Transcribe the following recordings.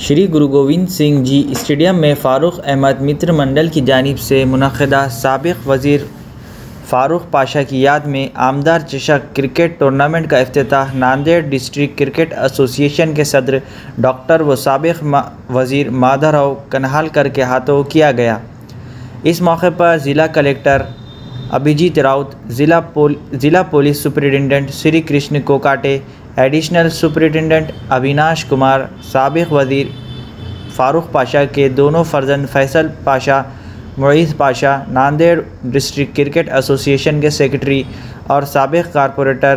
श्री गुरु Govind Singh ji stadium में फ़ारूक अहमद मित्र मंडल की जानिब से मुनक़दा साबिक़ वज़ीर फ़ारूक पाशा की याद में आमदार चषक क्रिकेट टूर्नामेंट का इफ्तिताह नांदेड़ डिस्ट्रिक्ट क्रिकेट एसोसिएशन के सदर डॉक्टर व साबिक़ वज़ीर माधवराव कन्हालकर के हाथों किया गया। इस मौके पर ज़िला कलेक्टर अभिजीत राउत, ज़िला police superintendent Shri Krishna Kokate, additional superintendent Avinash Kumar, साबिक़ वज़ीर फ़ारूक पाशा के दोनों फ़र्जंद Faisal Pasha, Muiz Pasha, Nanded district cricket association के सेक्रेटरी और साबिक़ कारपोरेटर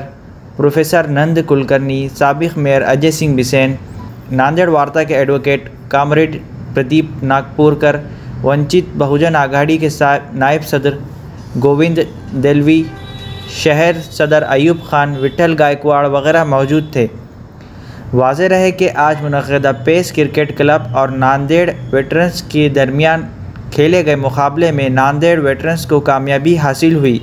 प्रोफेसर नंद कुलकर्णी, साबिक़ मेयर अजय सिंह बिसेन, नांदेड़ वार्ता के एडवोकेट कामरेड प्रदीप नागपुरकर, वंचित बहुजन आघाड़ी के नायब सदर गोविंद देलवी, शहर सदर अयूब खान, विठल गायकवाड़ वगैरह मौजूद थे। वाज़ेह रहे कि आज मुनक़दा पेस क्रिकेट क्लब और नांदेड़ वेटरन्स के दरमियान खेले गए मुकाबले में नांदेड़ वेटरन्स को कामयाबी हासिल हुई।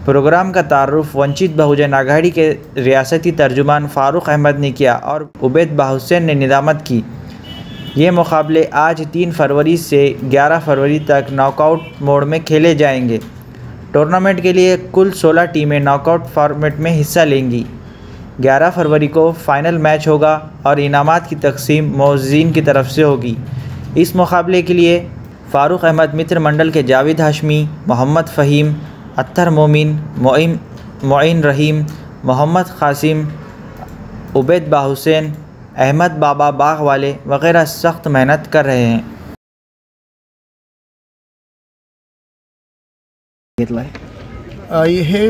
प्रोग्राम का तारुफ वंचित बहुजन आघाड़ी के रियासती तर्जुमान फ़ारूक अहमद ने किया और उबैद बाहुसैन ने निदामत की। ये मुकाबले आज 3 फरवरी से 11 फरवरी तक नॉकआउट मोड में खेले जाएंगे। टूर्नामेंट के लिए कुल 16 टीमें नॉकआउट फॉर्मेट में हिस्सा लेंगी। 11 फरवरी को फ़ाइनल मैच होगा और इनामात की तकसीम मौज़ीन की तरफ से होगी। इस मुकाबले के लिए फ़ारूक अहमद मित्र मंडल के जावेद हाशमी, मोहम्मद फ़हीम, अत्तर मोमिन, मोइन रहीम, मोहम्मद क़ासिम, उबैद बाहुसैन, अहमद बाबा बाग वाले वगैरह सख्त मेहनत कर रहे हैं। हे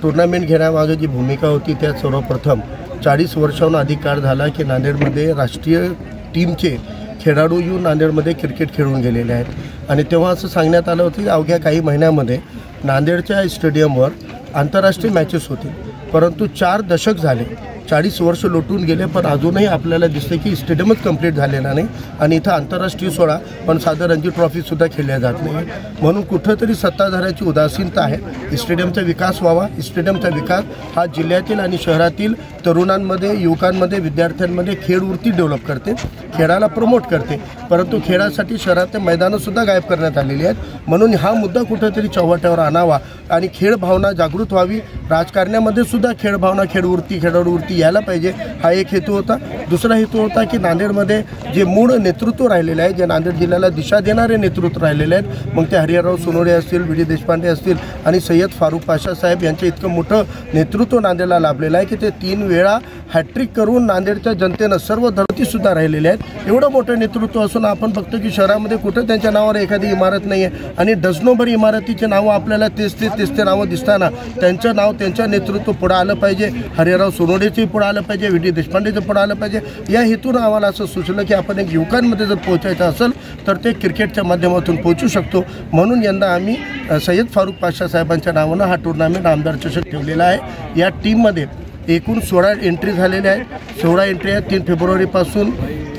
टूर्नामेंट घेण्यामागे जी भूमिका होती त्यात सर्वप्रथम 40 वर्षांहून अधिक काळ झाला की नांदेडमध्ये राष्ट्रीय टीमचे खेळाडू येऊन नांदेडमध्ये क्रिकेट खेळून गेलेले आहेत आणि तेव्हा असं सांगण्यात आलं होतं की अवघ्या काही महिन्यामध्ये नांदेडच्या स्टेडियमवर आंतरराष्ट्रीय मॅचेस होतील, परंतु 4 दशक झाले, 40 वर्ष लोटून गेले, पण अजूनही आपल्याला दिसते की स्टेडियमच कंप्लीट झालेला नाही आणि इथं आंतरराष्ट्रीय सोहळा पण साधं रणजी ट्रॉफीसुद्धा खेळल्या जात नाही। म्हणून कुठंतरी सत्ताधाऱ्याची उदासीनता आहे। स्टेडियमचा विकास व्हावा, स्टेडियमचा विकास हा जिल्ह्यातील आणि शहरातील तरुणांमध्ये, युवकांमध्ये, विद्यार्थ्यांमध्ये खेळवृत्ती डेव्हलप करते, खेळाला प्रमोट करते, परंतु खेळासाठी शहरातले मैदानंसुद्धा गायब करण्यात आलेली आहेत। म्हणून हा मुद्दा कुठंतरी चव्हाट्यावर आणावा आणि खेळ भावना जागृत व्हावी। राजकारण्यामध्ये सुद्धा खेळ भावना, खेळाडूवृत्ती यायला पाहिजे, हा एक हेतू होता। दुसरा हेतू होता की नांदेडमध्ये जे मूळ नेतृत्व राहिलेले आहे, जे नांदेड जिल्ह्याला दिशा देणारे नेतृत्व राहिलेले आहेत, मग ते हरिहरराव सोनवणे असतील, वी डी देशपांडे असतील आणि सय्यद फारूक पाशा साहेब यांचे इतकं मोठं नेतृत्व नांदेडला लाभलेलं आहे की ते 3 वेळा हॅट्रिक करून नांदेडच्या जनतेनं सर्व धरतीसुद्धा राहिलेले आहेत। एवढं मोठं नेतृत्व असून आपण बघतो की शहरामध्ये कुठं त्यांच्या नावावर एखादी इमारत नाही आहे आणि डझनोभर इमारतीचे नावं आपल्याला तेच ते नावं दिसताना त्यांचं नाव, त्यांचं नेतृत्व पुढं आलं पाहिजे। हरिहरराव सोनवणेचे पुढं आलं पाहिजे, वी डी देशपांडेचं पुढं आलं पाहिजे। या हेतून आम्हाला असं सुचलं की आपण एक युवकांमध्ये जर पोहोचायचं असेल तर ते क्रिकेटच्या माध्यमातून पोहोचू शकतो। म्हणून यंदा आम्ही सय्यद फारूक पाशा साहेबांच्या नावानं हा टूर्नामेंट आमदार चषक ठेवलेला आहे। या टीममध्ये एकूण 16 एंट्री झालेल्या आहेत। 16 एंट्री आहेत। 3 फेब्रुवारीपासून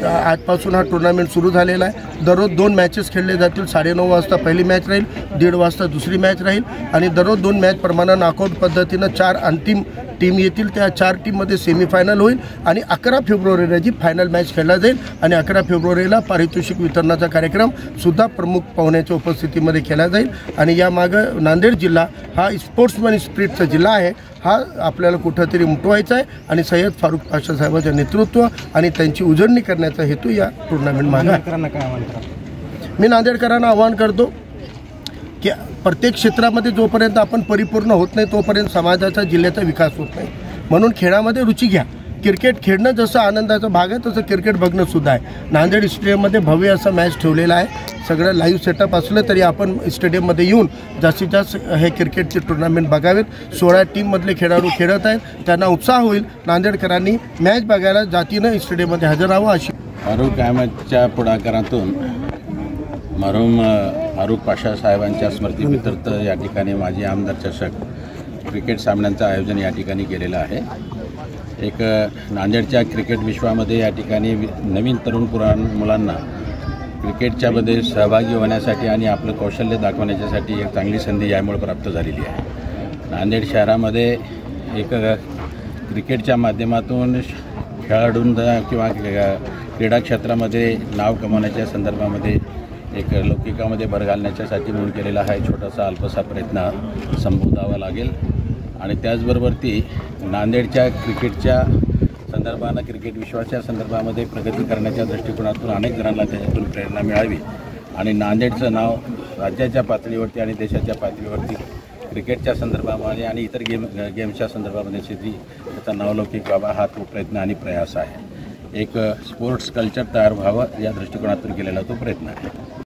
आजपासून हा टूर्नामेंट सुरू झालेला आहे। दररोज 2 मॅचेस खेळले जातील। 9:30 वाजता पहिली मॅच राहील, 1:30 वाजता दुसरी मॅच राहील आणि दररोज 2 मॅच प्रमाणे नॉकआउट पद्धतीनं 4 अंतिम टीम येतील। त्या 4 टीममध्ये सेमीफायनल होईल आणि 11 फेब्रुवारीला जी फायनल मॅच खेळला जाईल आणि 11 फेब्रुवारीला पारितोषिक वितरणाचा कार्यक्रम सुद्धा प्रमुख पाहुण्याच्या उपस्थितीमध्ये केला जाईल। आणि यामागं नांदेड जिल्हा हा स्पोर्ट्समन स्पिरिटचा जिल्हा आहे, हा आपल्याला कुठंतरी उमटवायचा आहे आणि सय्यद फारूक पाशा साहेबांचं नेतृत्व आणि त्यांची उजळणी करण्याचा हेतू या टूर्नामेंट मागे आहे। मी नांदेडकरांना आवाहन करतो की प्रत्येक क्षेत्रामध्ये जोपर्यंत आपण परिपूर्ण होत नाही तोपर्यंत समाजाचा, जिल्ह्याचा विकास होत नाही। म्हणून खेळामध्ये रुची घ्या। क्रिकेट खेळणं जसं आनंदाचा भाग आहे तसं क्रिकेट बघणं सुद्धा आहे। नांदेड स्टेडियममध्ये भव्य असं मॅच ठेवलेला आहे। सगळं लाईव्ह सेटअप असलं तरी आपण स्टेडियममध्ये येऊन जास्तीत जास्त हे क्रिकेटचे टूर्नामेंट बघावेत। 16 टीममधले खेळाडू खेळत आहेत, त्यांना उत्साह होईल। नांदेडकरांनी मॅच बघायला जातीनं स्टेडियममध्ये हजर राहावं अशी फारूक अहमदच्या पुढाकारातून मरहूम फारूक पाशा साहेबांच्या स्मृतीप्रित्यर्थ या ठिकाणी माजी आमदार चषक क्रिकेट सामन्यांचं आयोजन या ठिकाणी केलेलं आहे। एक नांदेडच्या क्रिकेट विश्वामध्ये या ठिकाणी नवीन तरुण मुलांना क्रिकेटच्यामध्ये सहभागी होण्यासाठी आणि आपलं कौशल्य दाखवण्यासाठी एक चांगली संधी यामुळे प्राप्त झालेली आहे। नांदेड शहरामध्ये एक क्रिकेटच्या माध्यमातून खेळाडूंना किंवा क्रीडा क्षेत्रामध्ये नाव कमावण्याच्या संदर्भामध्ये एक लौकिकामध्ये भर घालण्याच्यासाठी म्हणून केलेला हा एक छोटासा अल्पसा प्रयत्न संबोधावा लागेल. आणि त्याचबरोबर ती नांदेडच्या क्रिकेटच्या संदर्भानं क्रिकेट विश्वाच्या संदर्भामध्ये प्रगती करण्याच्या दृष्टिकोनातून अनेक जणांना त्याच्यातून प्रेरणा मिळावी आणि नांदेडचं नाव राज्याच्या पातळीवरती आणि देशाच्या पातळीवरती क्रिकेटच्या संदर्भामध्ये आणि इतर गेम्सच्या संदर्भामध्ये त्याचा नावलौकिक व्हावा हा तो प्रयत्न आणि प्रयास आहे. एक स्पोर्ट्स कल्चर तयार व्हावं या दृष्टिकोनातून केलेला तो प्रयत्न आहे.